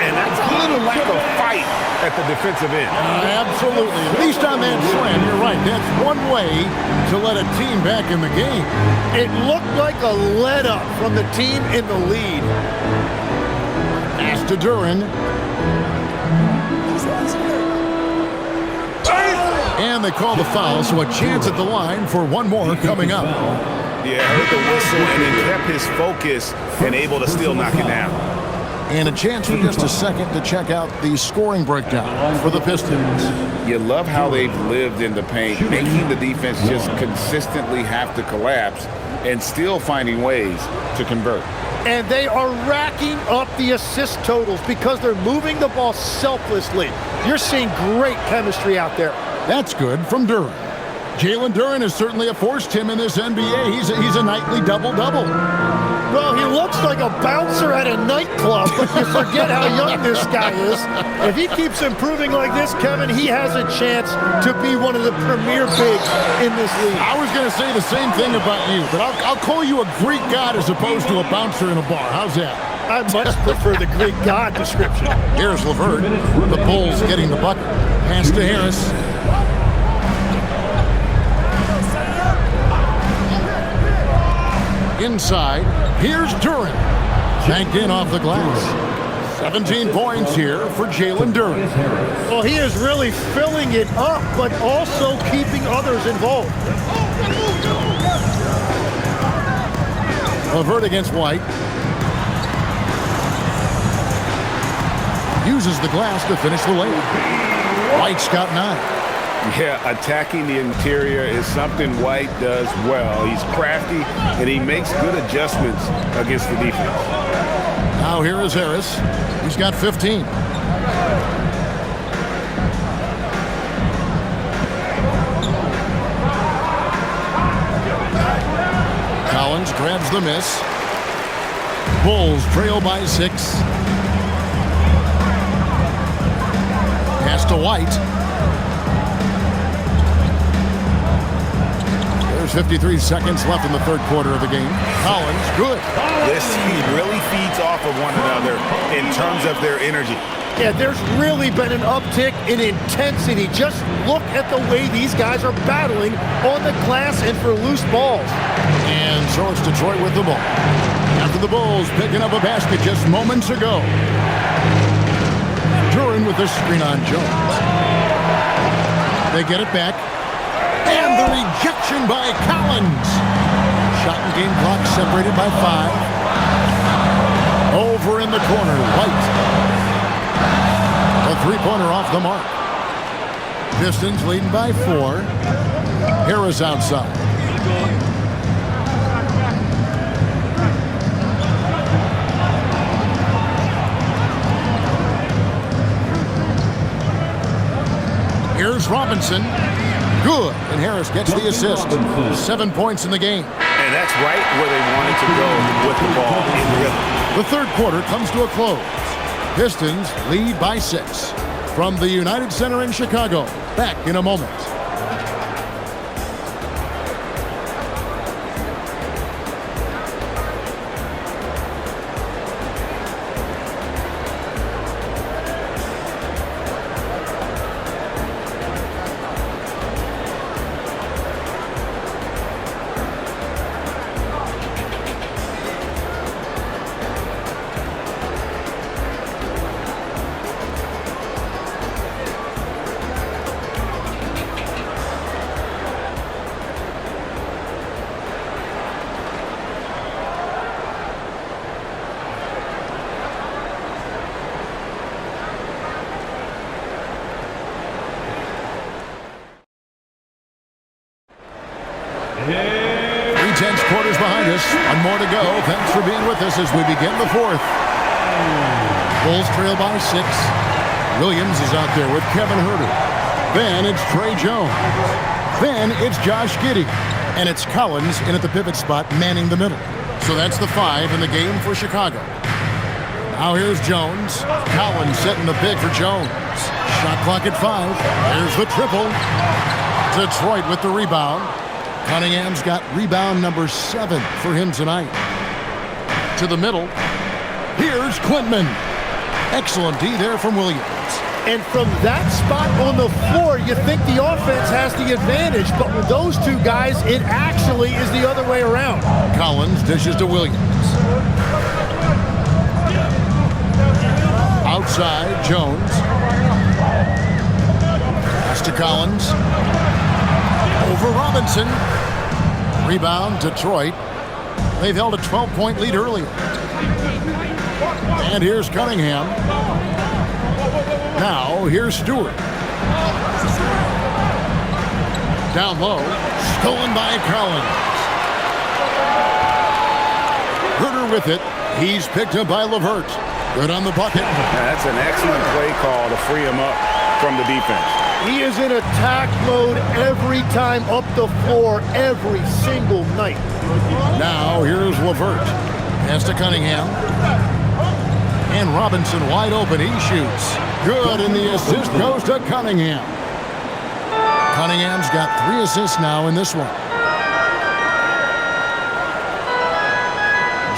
And that's a little lack of fight at the defensive end. Absolutely. At least on that slam, you're right. That's one way to let a team back in the game. It looked like a let-up from the team in the lead. Pass to Duran. And they call the foul, so a chance at the line for one more coming up. Yeah, heard the whistle and then kept his focus and able to still knock it down. And a chance for just a second to check out the scoring breakdown for the Pistons. You love how they've lived in the paint, making the defense just consistently have to collapse and still finding ways to convert. And they are racking up the assist totals because they're moving the ball selflessly. You're seeing great chemistry out there. That's good from Duran. Jalen Duran has certainly forced him in this NBA. He's a nightly double-double. Well, he looks like a bouncer at a nightclub, but you forget how young this guy is. If he keeps improving like this, Kevin, he has a chance to be one of the premier bigs in this league. I was going to say the same thing about you, but I'll call you a Greek god as opposed to a bouncer in a bar. How's that? I much prefer the Greek god description. Here's LeVert. The Bulls getting the bucket. Pass to Harris. Inside, here's Duran. Banked in off the glass. 17 points here for Jalen Duran. Well, he is really filling it up, but also keeping others involved. LeVert against White. Uses the glass to finish the layup. White's got 9. Yeah, attacking the interior is something White does well. He's crafty, and he makes good adjustments against the defense. Now here is Harris. He's got 15. Collins grabs the miss. Bulls trail by 6. Pass to White. There's 53 seconds left in the third quarter of the game. Collins, good. This team really feeds off of one another in terms of their energy. Yeah, there's really been an uptick in intensity. Just look at the way these guys are battling on the glass and for loose balls. And so it's Detroit with the ball. After the Bulls picking up a basket just moments ago. Duran with the screen on Jones. They get it back. And the rejection by Collins. Shot and game clock separated by 5. Over in the corner, White. a three-pointer off the mark. Pistons leading by 4. Harris outside. Here's Robinson. Good. And Harris gets the assist. 7 points in the game. And that's right where they wanted to go with the ball in rhythm. The third quarter comes to a close. Pistons lead by 6. From the United Center in Chicago. Back in a moment. Three-tenths quarters behind us. One more to go. Thanks for being with us as we begin the fourth. Bulls trail by 6. Williams is out there with Kevin Huerter. Then it's Trey Jones. Then it's Josh Giddey. And it's Collins in at the pivot spot manning the middle. So that's the 5 in the game for Chicago. Now here's Jones. Collins setting the pick for Jones. Shot clock at 5. There's the triple. Detroit with the rebound. Cunningham's got rebound number 7 for him tonight. To the middle. Here's Klintman. Excellent D there from Williams. And from that spot on the floor, you think the offense has the advantage. But with those two guys, it actually is the other way around. Collins dishes to Williams. Outside, Jones. Pass to Collins. Over Robinson. Rebound, Detroit. They've held a 12-point lead earlier. And here's Cunningham. Now, here's Stewart. Down low. Stolen by Collins. Huerter with it. He's picked up by LeVert. Good on the bucket. That's an excellent play call to free him up from the defense. He is in attack mode every time up the floor, every single night. Now, here's LeVert. Pass to Cunningham. And Robinson wide open. He shoots. Good, and the assist goes to Cunningham. Cunningham's got 3 assists now in this one.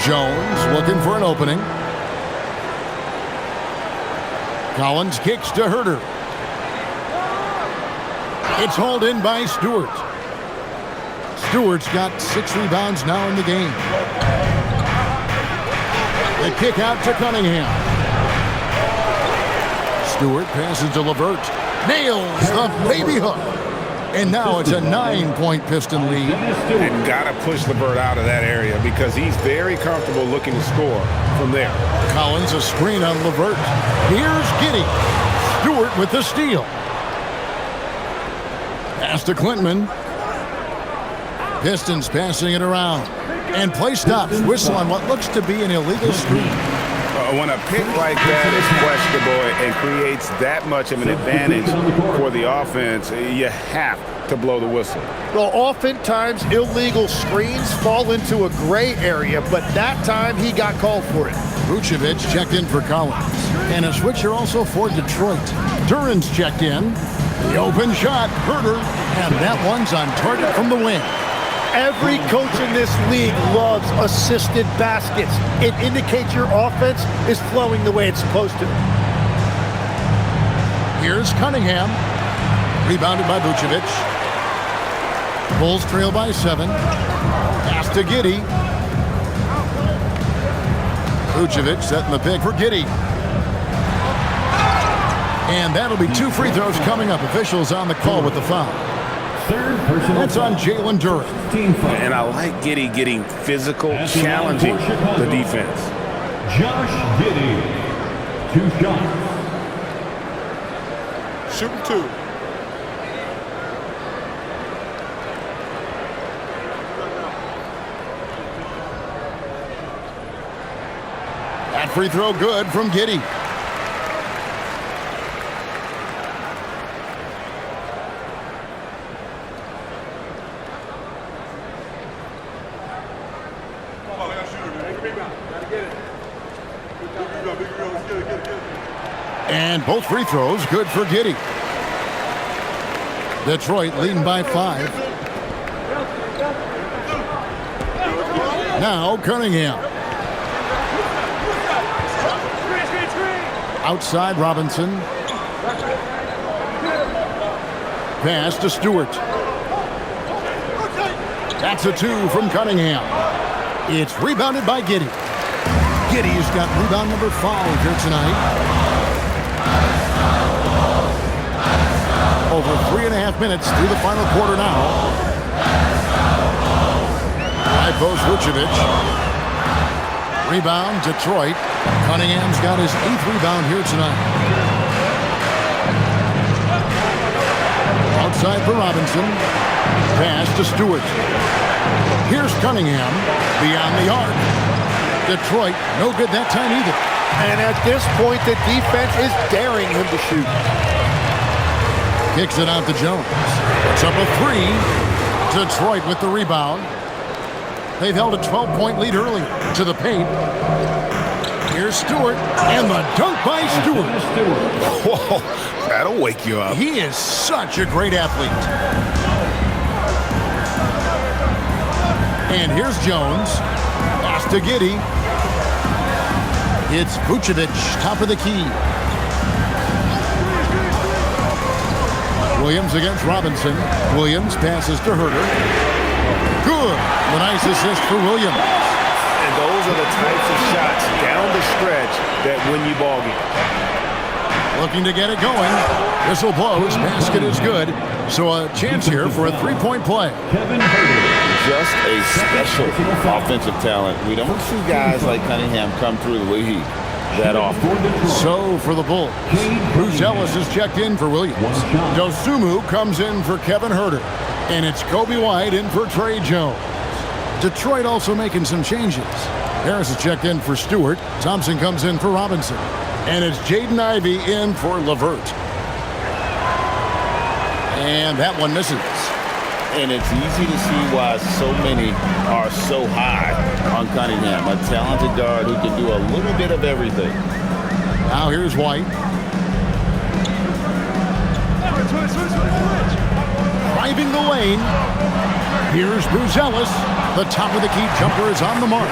Jones looking for an opening. Collins kicks to Huerter. It's hauled in by Stewart. Stewart's got 6 rebounds now in the game. The kick out to Cunningham. Stewart passes to LeVert. Nails the baby hook. And now it's a 9-point Piston lead. And got to push LeVert out of that area because he's very comfortable looking to score from there. Collins a screen on LeVert. Here's Giddey. Stewart with the steal. Pass to Klintman. Pistons passing it around. And play stops. Whistle on what looks to be an illegal screen. When a pick like that is questionable and creates that much of an advantage for the offense, you have to blow the whistle. Well, oftentimes illegal screens fall into a gray area, but that time he got called for it. Vucevic checked in for Collins. And a switcher also for Detroit. Duran's checked in. The open shot, Huerter, and that one's on target from the wing. Every coach in this league loves assisted baskets. It indicates your offense is flowing the way it's supposed to. Here's Cunningham. Rebounded by Vucevic. Bulls trail by 7. Pass to Giddey. Vucevic setting the pick for Giddey. And that'll be 2 free throws coming up. Officials on the call with the foul. That's on Jalen Duran. And I like Giddey getting physical, challenging the defense. Josh Giddey, 2 shots. Shooting 2. That free throw good from Giddey. And both free throws good for Giddey. Detroit leading by 5. Now Cunningham. Outside Robinson. Pass to Stewart. That's a 2 from Cunningham. It's rebounded by Giddey. Giddey's got rebound number 5 here tonight. Over 3.5 minutes through the final quarter now. High post Vucevic. Rebound Detroit. Cunningham's got his 8th rebound here tonight. Outside for Robinson. Pass to Stewart. Here's Cunningham beyond the arc. Detroit no good that time either. And at this point, the defense is daring him to shoot. Kicks it out to Jones. It's up a 3. Detroit with the rebound. They've held a 12-point lead early to the paint. Here's Stewart, and the dunk by Stewart. Whoa, that'll wake you up. He is such a great athlete. And here's Jones. Pass to Giddey. It's Vucevic, top of the key. Williams against Robinson. Williams passes to Herter. Good. The nice assist for Williams. And those are the types of shots down the stretch that win you ball games. Looking to get it going. Whistle blows. Basket is good. So a chance here for a 3-point play. Just a special offensive talent. We don't see guys like Cunningham come through the league that often. So for the Bulls, Bruce Ellis is checked in for Williams. Dosunmu comes in for Kevin Herter. And it's Kobe White in for Trey Jones. Detroit also making some changes. Harris is checked in for Stewart. Thompson comes in for Robinson. And it's Jaden Ivey in for LeVert. And that one misses. And it's easy to see why so many are so high on Cunningham. A talented guard who can do a little bit of everything. Now here's White. Driving the lane. Here's Bruce Ellis. The top of the key jumper is on the mark.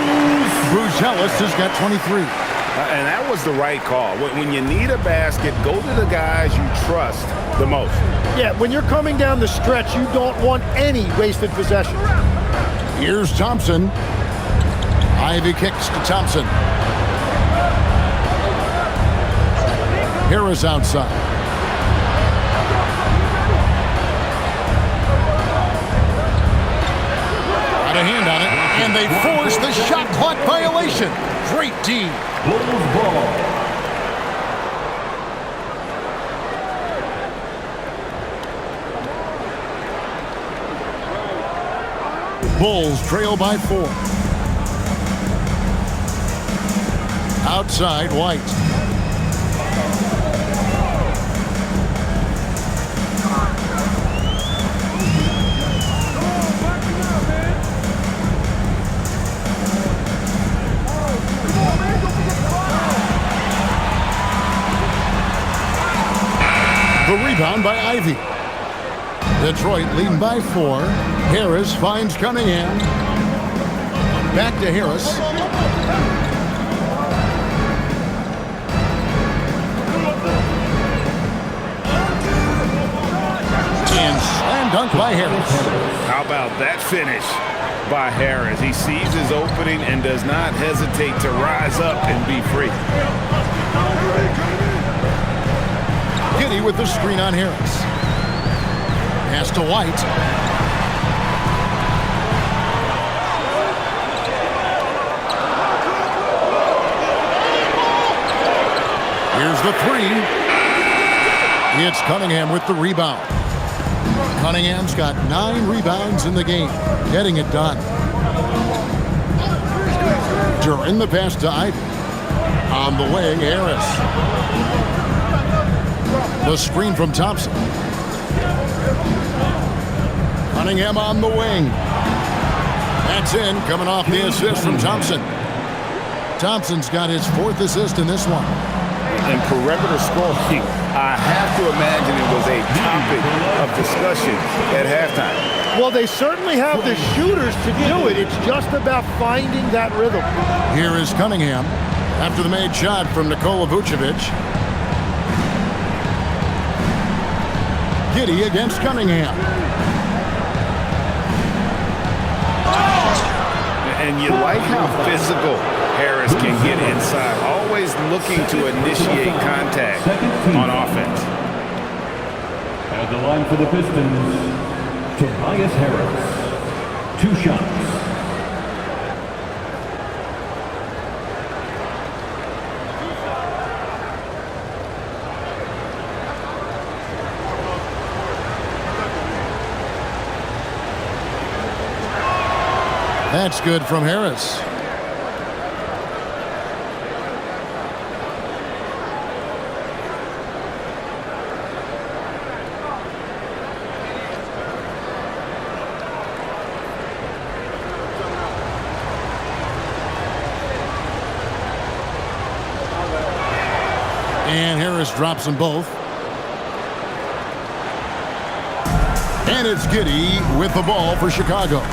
Bruce Ellis has got 23. And that was the right call. When you need a basket, go to the guys you trust the most. Yeah, when you're coming down the stretch, you don't want any wasted possession. Here's Thompson. Ivy kicks to Thompson. Harris outside. Got a hand on it, and they force the shot clock violation. Great D. Bulls ball. Bulls trail by 4. Outside, White. The rebound by Ivy. Detroit leading by 4. Harris finds Cunningham. Back to Harris. And slam dunk by Harris. How about that finish by Harris? He sees his opening and does not hesitate to rise up and be free. Giddey with the screen on Harris. Pass to White. Here's the 3. It's Cunningham with the rebound. Cunningham's got 9 rebounds in the game, getting it done. During the pass to Ivy. On the way, Harris. The screen from Thompson. Cunningham on the wing. That's in, coming off the assist from Thompson. Thompson's got his 4th assist in this one. And perimeter scoring, I have to imagine it was a topic of discussion at halftime. Well, they certainly have the shooters to do it. It's just about finding that rhythm. Here is Cunningham after the made shot from Nikola Vucevic. Giddey against Cunningham. And you like how physical Harris can get inside, always looking to initiate contact on offense. At the line for the Pistons, Tobias Harris. 2 shots. That's good from Harris. And Harris drops them both. And it's Giddey with the ball for Chicago.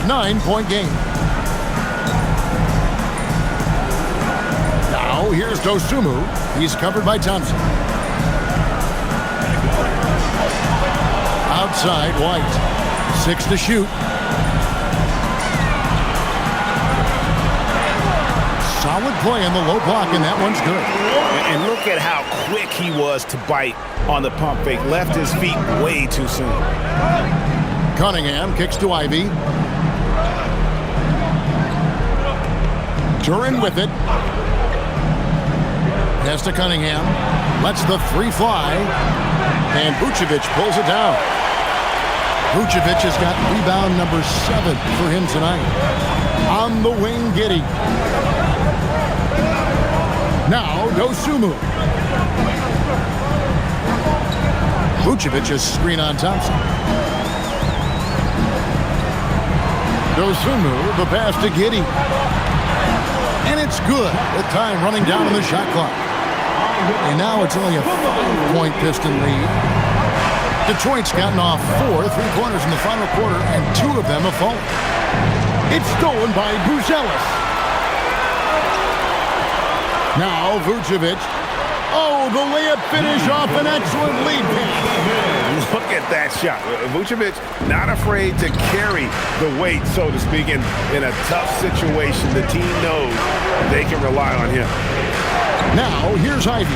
9-point game. Now here's Dosunmu. He's covered by Thompson. Outside, White. 6 to shoot. Solid play in the low block, and that one's good. And look at how quick he was to bite on the pump fake. Left his feet way too soon. Cunningham kicks to Ivy. Duran with it. Pass to Cunningham. Lets the 3 fly. And Vucevic pulls it down. Vucevic has got rebound number 7 for him tonight. On the wing, Giddey. Now, Dosunmu. Vucevic's screen on Thompson. Dosunmu, the pass to Giddey. And it's good with time running down on the shot clock. And now it's only a 5-point Piston lead. Detroit's gotten off 4 3-pointers in the final quarter, and 2 of them have fallen. It's stolen by Buzelis. Now Vucevic. Oh, the layup finish off an excellent lead pass. Look at that shot. Vucevic not afraid to carry the weight, so to speak, in a tough situation. The team knows they can rely on him. Now, here's Ivy.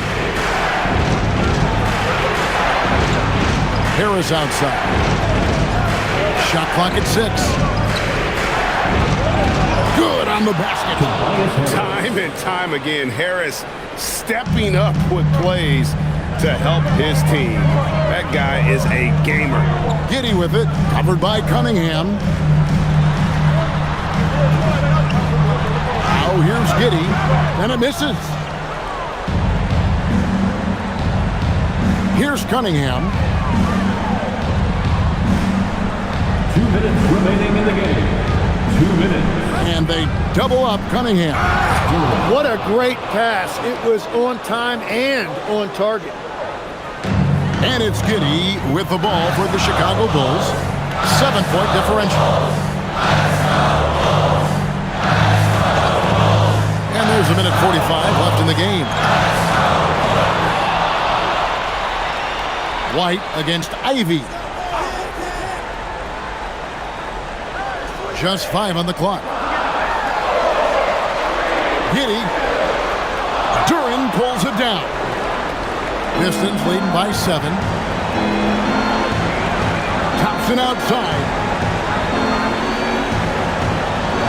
Harris outside. Shot clock at 6. Good on the basket. Time and time again, Harris stepping up with plays to help his team. That guy is a gamer. Giddey with it, covered by Cunningham. Now here's Giddey, and it misses. Here's Cunningham. 2 minutes remaining in the game. 2 minutes. And they double up Cunningham. What a great pass. It was on time and on target. And it's Giddey with the ball for the Chicago Bulls. 7-point differential. And there's 1:45 left in the game. White against Ivy. Just 5 on the clock. Giddey. Duran pulls it down. Pistons leading by 7. Thompson outside.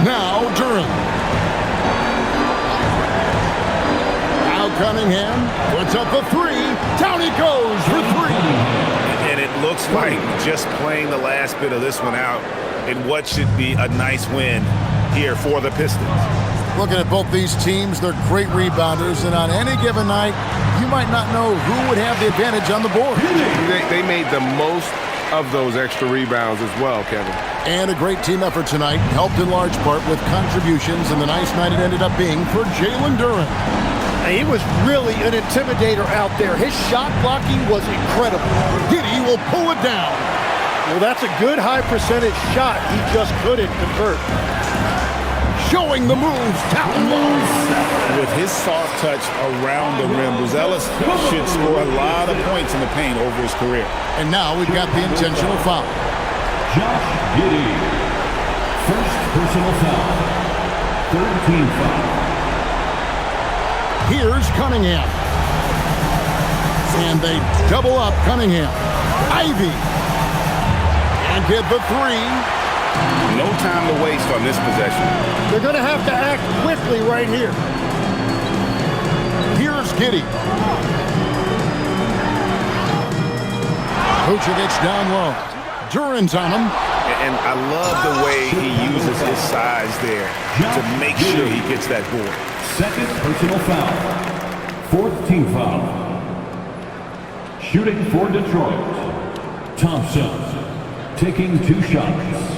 Now Duran. Out Cunningham puts up the three. Down he goes for three. And it looks like just playing the last bit of this one out in what should be a nice win here for the Pistons. Looking at both these teams, they're great rebounders, and on any given night, you might not know who would have the advantage on the board. They made the most of those extra rebounds as well, Kevin. And a great team effort tonight, helped in large part with contributions, and the nice night it ended up being for Jalen Duren. He was really an intimidator out there. His shot blocking was incredible. Giddey will pull it down. Well, that's a good high percentage shot. He just couldn't convert. Showing the moves down low. With his soft touch around the rim, Buzelis should score a lot of points in the paint over his career. And now we've got the intentional foul. Josh Giddey. First personal foul. Third team foul. Here's Cunningham. And they double up Cunningham. Ivy. And get the three. No time to waste on this possession. They're going to have to act quickly right here. Here's Giddey. Vucevic down low. Duren's on him. And I love the way he uses his size there to make sure he gets that board. Second personal foul. Fourth team foul. Shooting for Detroit. Thompson taking 2 shots.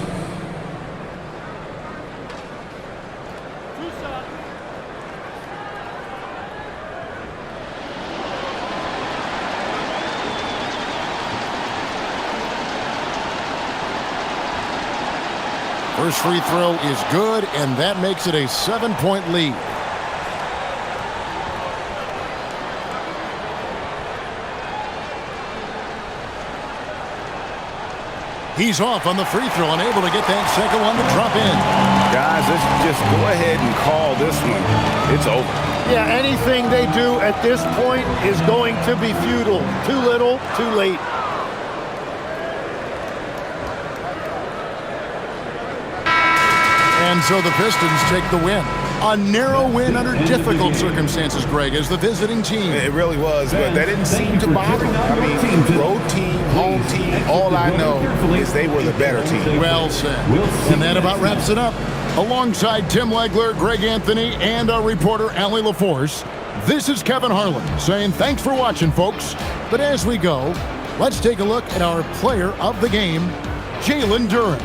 First free throw is good, and that makes it a 7-point lead. He's off on the free throw, unable to get that second one to drop in. Guys, let's just go ahead and call this one. It's over. Yeah, anything they do at this point is going to be futile. Too little, too late. And so the Pistons take the win. A narrow win under difficult circumstances, Greg, as the visiting team. It really was, but that didn't seem to bother them. I mean, road team, home team, all I know is they were the better team. Well said. And that about wraps it up. Alongside Tim Legler, Greg Anthony, and our reporter, Allie LaForce, this is Kevin Harlan saying thanks for watching, folks. But as we go, let's take a look at our player of the game, Jalen Duren.